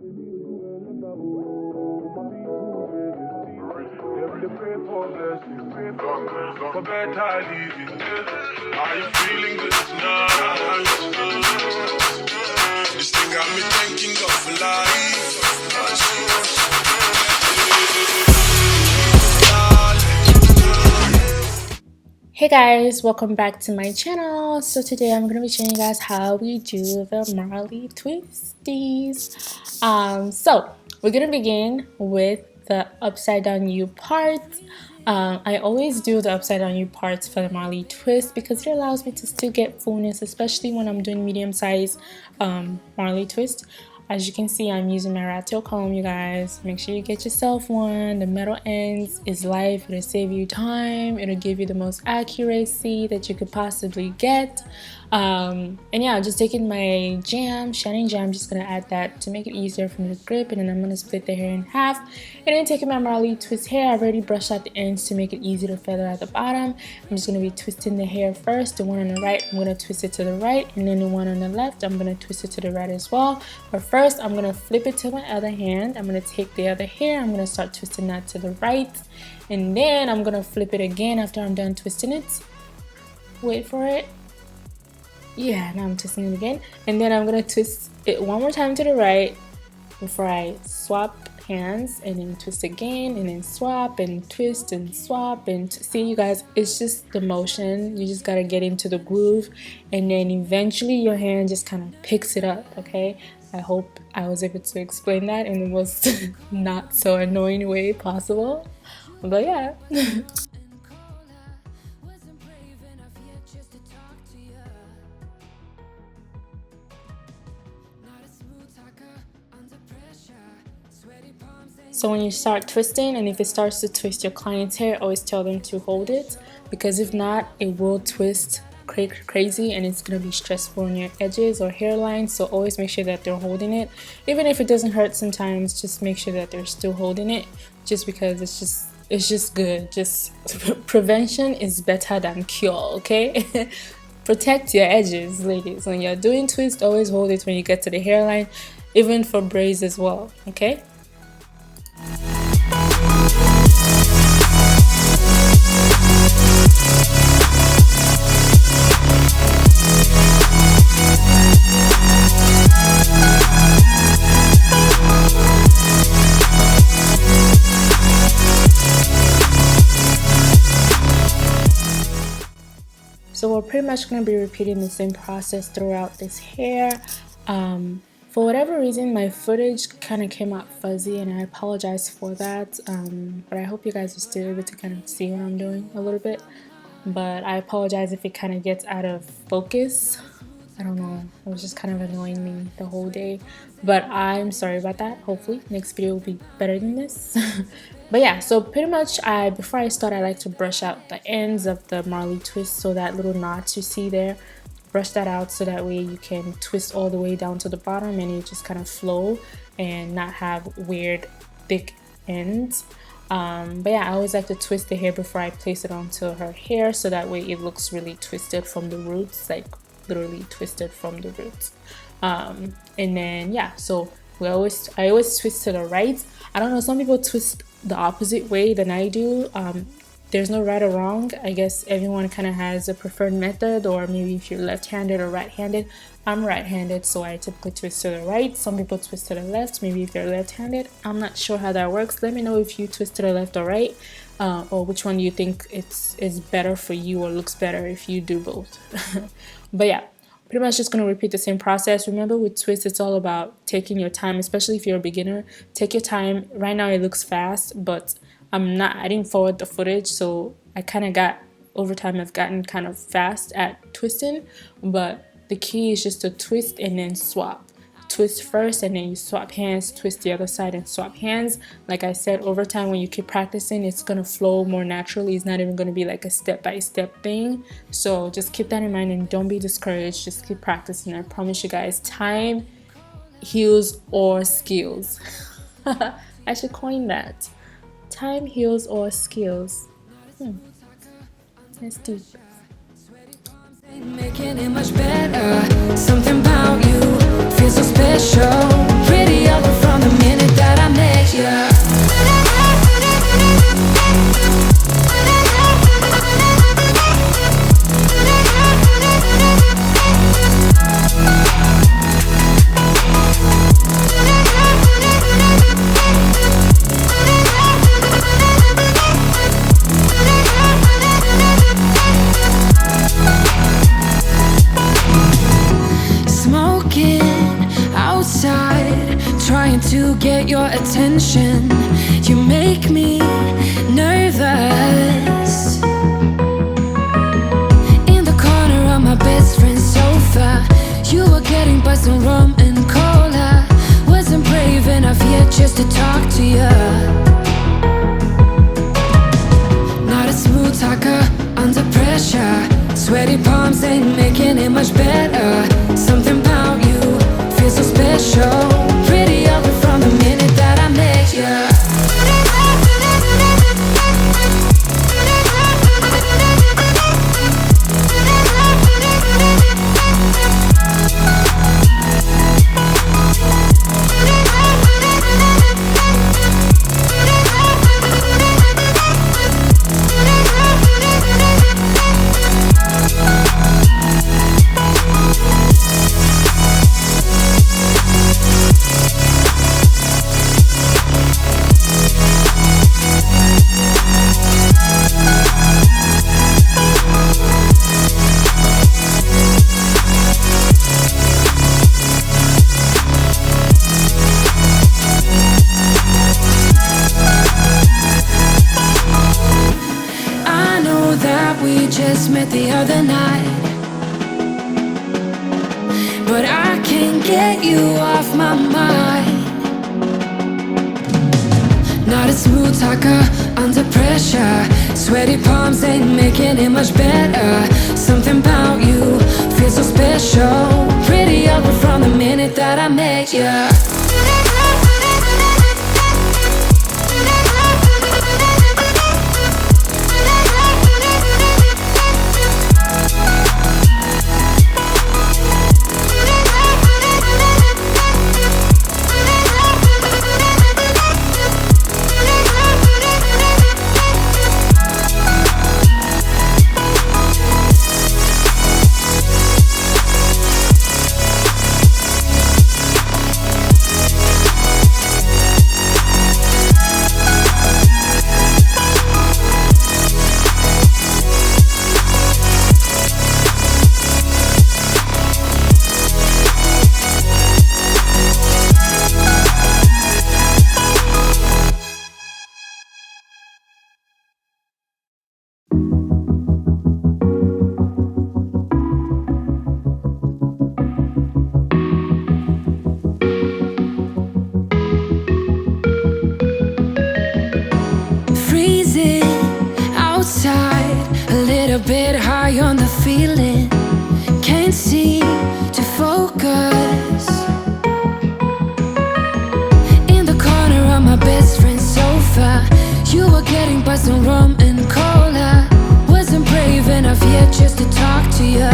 For better living, are you feeling good tonight? This thing got me thinking of life. Hey guys, welcome back to my channel. So today I'm going to be showing you guys how we do the Marley twisties. So we're going to begin with the upside down U part. I always do the upside down U parts for the Marley twist because it allows me to still get fullness, especially when I'm doing medium size Marley twist. As you can see, I'm using my rat tail comb, you guys. Make sure you get yourself one. The metal ends is life. It'll save you time. It'll give you the most accuracy that you could possibly get. And yeah, I'm just taking my jam, shining jam, just gonna add that to make it easier for me to grip, and then I'm gonna split the hair in half. And then taking my Marley twist hair, I've already brushed out the ends to make it easy to feather at the bottom. I'm just gonna be twisting the hair first. The one on the right, I'm gonna twist it to the right, and then the one on the left, I'm gonna twist it to the right as well. But first, I'm gonna flip it to my other hand. I'm gonna take the other hair, I'm gonna start twisting that to the right, and then I'm gonna flip it again after I'm done twisting it. Wait for it. Yeah, now I'm twisting it again, and then I'm gonna twist it one more time to the right before I swap hands, and then twist again, and then swap and twist and swap and see, you guys, it's just the motion. You just gotta get into the groove, and then eventually your hand just kind of picks it up. Okay, I hope I was able to explain that in the most not so annoying way possible, but yeah. So when you start twisting, and if it starts to twist your client's hair, always tell them to hold it, because if not, it will twist crazy and it's going to be stressful on your edges or hairline. So always make sure that they're holding it. Even if it doesn't hurt sometimes, just make sure that they're still holding it, just because it's just good. Just prevention is better than cure, okay? Protect your edges, ladies. When you're doing twist, always hold it when you get to the hairline, even for braids as well, okay? So we're pretty much going to be repeating the same process throughout this hair. For whatever reason, my footage kind of came out fuzzy, and I apologize for that. But I hope you guys are still able to kind of see what I'm doing a little bit. But I apologize if it kind of gets out of focus. I don't know, it was just kind of annoying me the whole day. But I'm sorry about that. Hopefully next video will be better than this. But yeah, so pretty much before I start, I like to brush out the ends of the Marley twist. So that little knots you see there, brush that out so that way you can twist all the way down to the bottom and it just kind of flow and not have weird thick ends. But yeah, I always like to twist the hair before I place it onto her hair, so that way it looks really twisted from the roots, like literally twisted from the roots. And then yeah, so I always twist to the right. I don't know, some people twist the opposite way than I do. There's no right or wrong. I guess everyone kind of has a preferred method, or maybe if you're left-handed or right-handed. I'm right-handed, so I typically twist to the right. Some people twist to the left, maybe if they're left-handed. I'm not sure how that works. Let me know if you twist to the left or right, or which one you think is better for you or looks better if you do both. But yeah, pretty much just going to repeat the same process. Remember, with twist, it's all about taking your time, especially if you're a beginner. Take your time. Right now it looks fast, but I didn't forward the footage, so I kind of got, over time I've gotten kind of fast at twisting. But the key is just to twist and then swap. Twist first and then you swap hands, twist the other side and swap hands. Like I said, over time when you keep practicing, it's going to flow more naturally. It's not even going to be like a step-by-step thing. So just keep that in mind and don't be discouraged. Just keep practicing. I promise you guys, time heals all skills. I should coin that. Time heals all skills. That's deep. Making it much better. Something about you feels so special. Pretty up from trying to get your attention. You make me nervous. In the corner of my best friend's sofa, you were getting buzzed on rum and cola. Wasn't brave enough yet just to talk to you. Not a smooth talker under pressure. Sweaty palms ain't making it much better. Something about you feels so special. Pretty ugly from the minute that I met you. Met the other night, but I can't get you off my mind. Not a smooth talker under pressure. Sweaty palms ain't making it much better. Something about you feels so special. Pretty ugly from the minute that I met you. Bit high on the feeling, can't seem to focus. In the corner of my best friend's sofa, you were getting buzzed on rum and cola. Wasn't brave enough yet just to talk to you.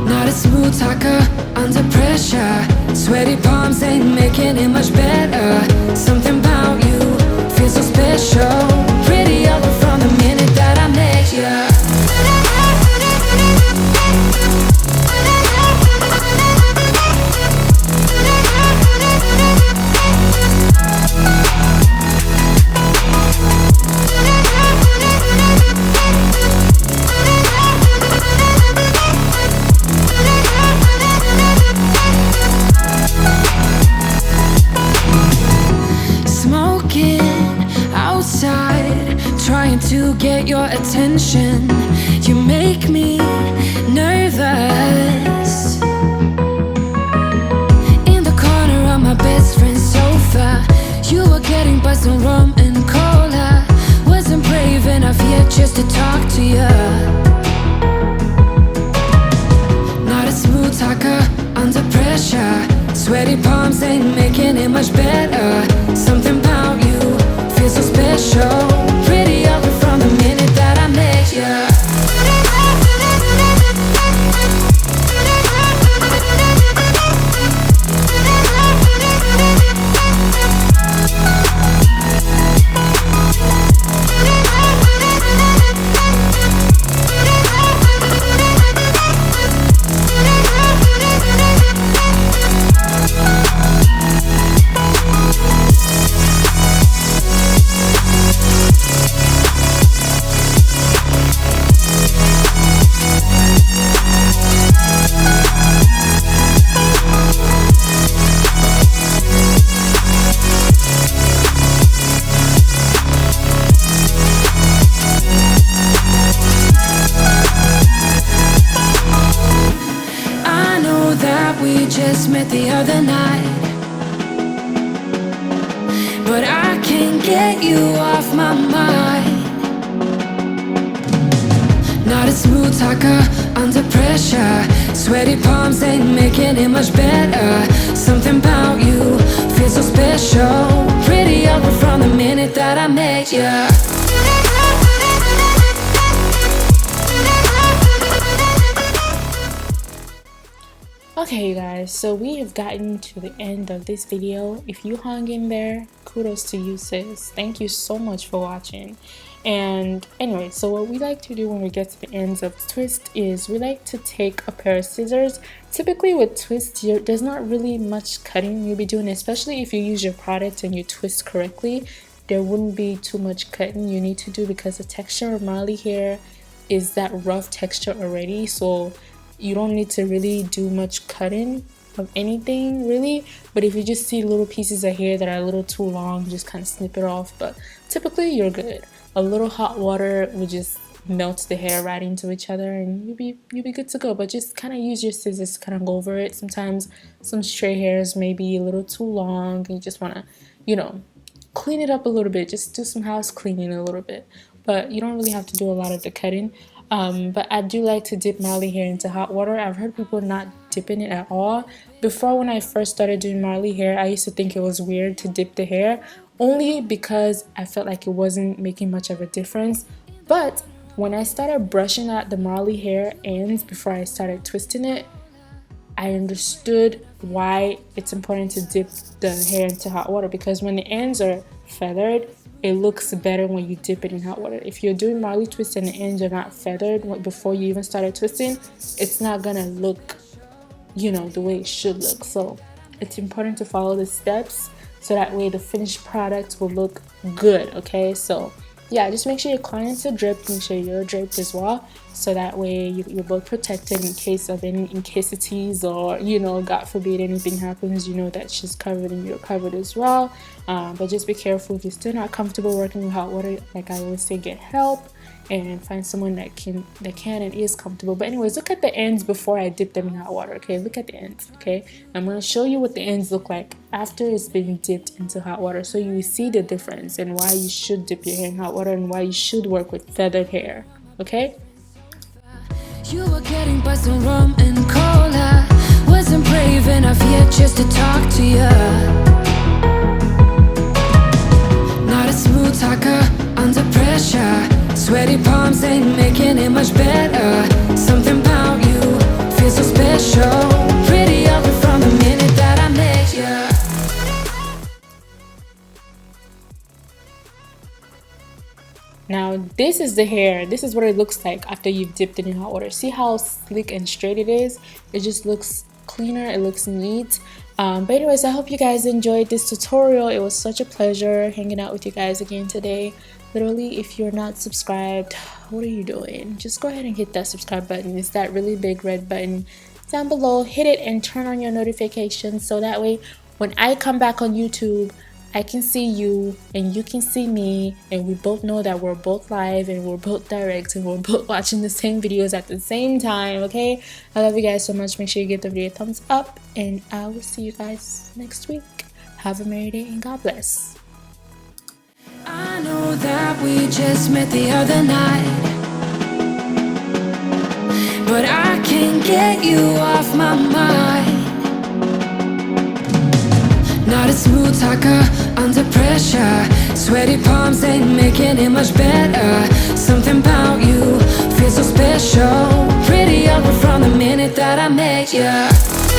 Not a smooth talker under pressure. Sweaty palms ain't making it much better. Something about you feels so special. Pretty ugly from the minute that I met you. Trying to get your attention. You make me nervous. In the corner of my best friend's sofa, you were getting buzzed on rum and cola. Wasn't brave enough yet just to talk to you. Not a smooth talker under pressure. Sweaty palms ain't making it much better. Something about you feels so special. Pretty ugly from the minute that I met you. met the other night, but I can't get you off my mind. Not a smooth talker under pressure. Sweaty palms ain't making it much better. Something about you feels so special. Pretty ugly from the minute that I met you. Okay, you guys, so we have gotten to the end of this video. If you hung in there, kudos to you, sis. Thank you so much for watching. And anyway, so what we like to do when we get to the ends of the twist is we like to take a pair of scissors. Typically with twists, there's not really much cutting you'll be doing, especially if you use your product and you twist correctly. There wouldn't be too much cutting you need to do because the texture of Marley hair is that rough texture already, so you don't need to really do much cutting of anything really. But if you just see little pieces of hair that are a little too long, just kind of snip it off. But typically you're good. A little hot water will just melt the hair right into each other and you'll be good to go. But just kind of use your scissors to kind of go over it. Sometimes some stray hairs may be a little too long and you just want to, you know, clean it up a little bit. Just do some house cleaning a little bit, but you don't really have to do a lot of the cutting. But I do like to dip Marley hair into hot water. I've heard people not dipping it at all. Before, when I first started doing Marley hair, I used to think it was weird to dip the hair, only because I felt like it wasn't making much of a difference. But when I started brushing out the Marley hair ends before I started twisting it, I understood why it's important to dip the hair into hot water, because when the ends are feathered, it looks better when you dip it in hot water. If you're doing Marley twist and the ends are not feathered before you even started twisting, it's not gonna look, you know, the way it should look. So it's important to follow the steps so that way the finished product will look good. Okay, so yeah, just make sure your clients are dripped, make sure you're dripped as well, so that way you're both protected in case of any incasities, or, you know, God forbid anything happens, you know that she's covered and you're covered as well. But just be careful. If you're still not comfortable working with hot water, like I always say, get help and find someone that can and is comfortable. But anyways, look at the ends before I dip them in hot water. Okay, look at the ends. Okay, I'm going to show you what the ends look like after it's been dipped into hot water, so you see the difference and why you should dip your hair in hot water and why you should work with feathered hair. Okay, You were getting buzzed on rum and cola. Wasn't brave enough yet just to talk to you. Not a smooth talker under pressure. Sweaty palms ain't making it much better. Something about you feels so special. Pretty ugly from the minute that I met you. now this is the hair. This is what it looks like after you've dipped it in hot water. See how sleek and straight it is? It just looks cleaner, it looks neat. But anyways, I hope you guys enjoyed this tutorial. It was such a pleasure hanging out with you guys again today. Literally, if you're not subscribed, what are you doing? Just go ahead and hit that subscribe button. It's that really big red button down below. Hit it and turn on your notifications, so that way when I come back on YouTube, I can see you and you can see me, and we both know that we're both live and we're both direct and we're both watching the same videos at the same time. Okay, I love you guys so much. Make sure you give the video a thumbs up, and I will see you guys next week. Have a merry day and God bless. I know that we just met the other night, but I can't get you off my mind. Not a smooth talker under pressure. Sweaty palms ain't making it much better. Something about you feels so special. Pretty ugly from the minute that I met you.